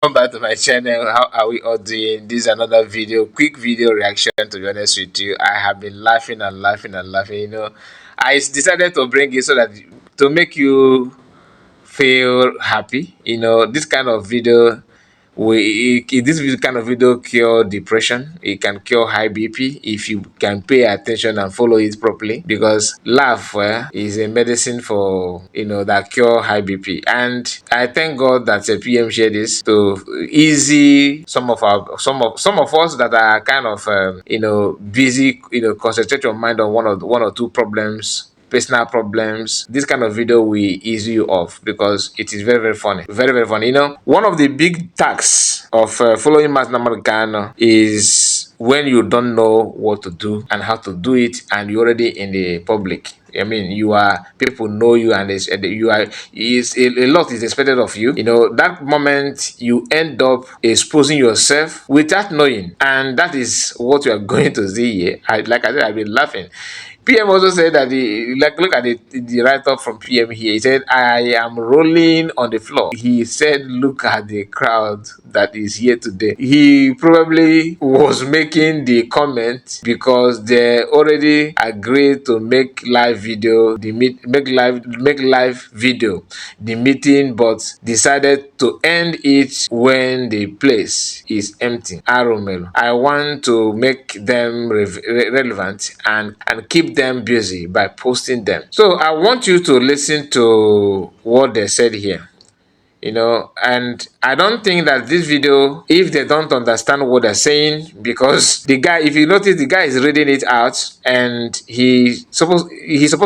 Welcome back to my channel. How are we all doing? This is another video, quick video reaction. To be honest with you, I have been laughing and laughing and laughing. I decided to bring it so that to make you feel happy. This kind of video this kind of video cure depression. It can cure high BP if you can pay attention and follow it properly, because laugh is a medicine for that cure high BP. And I thank God that PM shared this to easy some of us that are kind of busy, concentrate your mind on one or two problems, personal problems. This kind of video will ease you off because it is very, very funny. Very, very funny. One of the big tasks of following Mass Namarikano is when you don't know what to do and how to do it, and you're already in the public. I mean, people know you, and a lot is expected of you. That moment you end up exposing yourself without knowing, and that is what you are going to see here. Like I said, I've been laughing. PM also said that look at the write-up from PM here. He said, I am rolling on the floor. He said, look at the crowd that is here today. He probably was making the comment because they already agreed to make live video, make live video the meeting, but decided to end it when the place is empty. Aromel, I want to make them relevant and keep them busy by posting them. So I want you to listen to what they said here. And I don't think that this video, if they don't understand what they're saying, because the guy, if you notice, the guy is reading it out, and he's supposed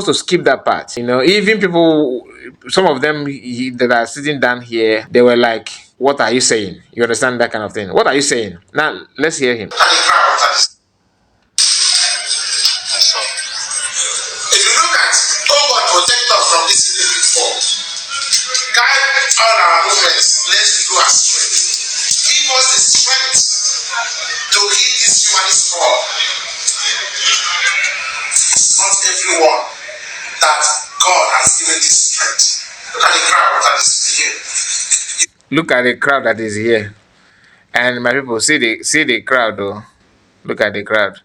to skip that part. Even people, some of them that are sitting down here, they were like, what are you saying? You understand that kind of thing? What are you saying? Now let's hear him. If you look at, oh God, protect us from this evil fall. Guide all our movements, lest we go astray. Give us the strength to hit this humanist fall. It's not everyone that God has given this strength. Look at the crowd that is here. Look at the crowd that is here. And my people, see the crowd though. Look at the crowd.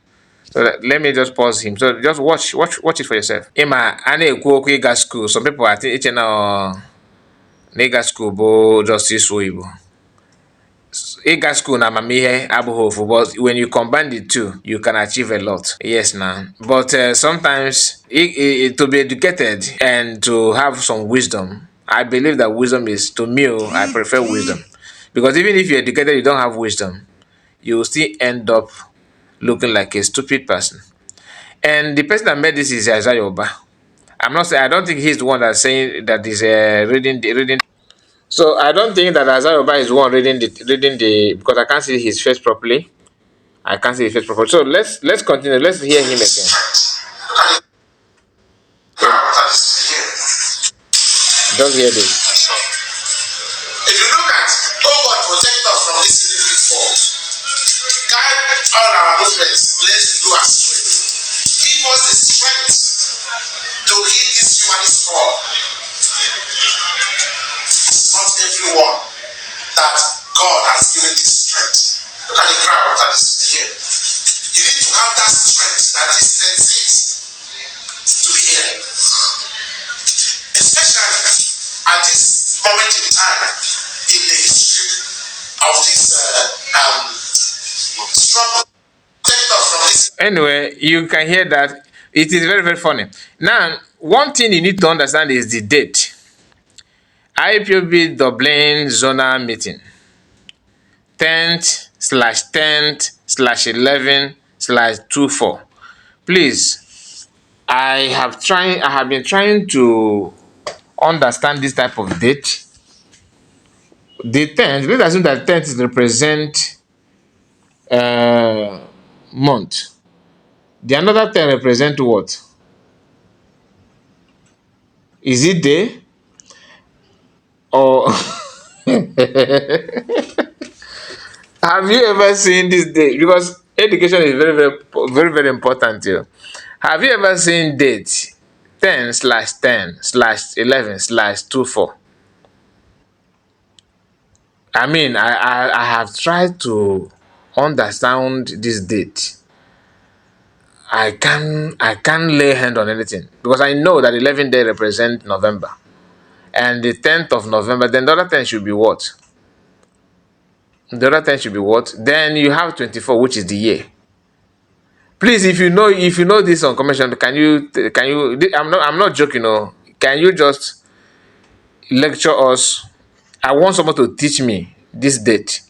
So let me just pause him. So just watch it for yourself. Ima, I na-ekwu okwu ịga school. Some people are teaching na ịga school bụ just isu Igbo. Ịga school na amamihe abụghị ofu, but when you combine the two, you can achieve a lot. Yes, now. But sometimes to be educated and to have some wisdom, I believe that wisdom is, to me, I prefer wisdom. Because even if you're educated, you don't have wisdom, you will still end up looking like a stupid person. And the person that made this is Isaiah Oba. I'm not saying, I don't think he's the one that's saying that is reading. So I don't think that Isaiah Oba is the one reading the because I can't see his face properly. I can't see his face properly. So let's continue. Let's hear him again. Just hear this. If you look at, oh God, protect us from this evil fall. Guide all our movements, lest we go astray. Give us the strength to hit this humanist fall. It's not everyone that God has given this strength. Look at the crowd that is here. You need to have that strength that this text says to be here. Especially at this moment in time in the history of this struggle. Anyway, you can hear that it is very, very funny. Now, one thing you need to understand is the date. IPOB Dublin Zonal Meeting, 10/10/11/24. Please, I have been trying to understand this type of date. The 10th, let's assume that 10th represent month. The another 10 represent what? Is it day? Or have you ever seen this date? Because education is very, very, very, very important here. Have you ever seen date 10/10/11/24? I mean, I have tried to understand this date. I can't lay hand on anything because I know that 11 day represent November, and the 10th of November. Then the other 10 should be what? The other 10 should be what? Then you have 24, which is the year. Please, if you know this on commission, can you? I'm not joking. No, can you just lecture us? I want someone to teach me this date.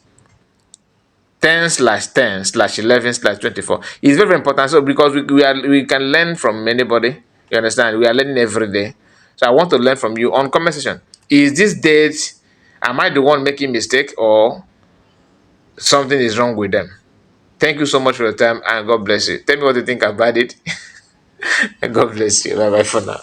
10/10/11/24. It's very, very important. So because we can learn from anybody. You understand? We are learning every day. So I want to learn from you on comment section. Is this date? Am I the one making mistake or something is wrong with them? Thank you so much for your time and God bless you. Tell me what you think about it. And God bless you. Bye bye for now.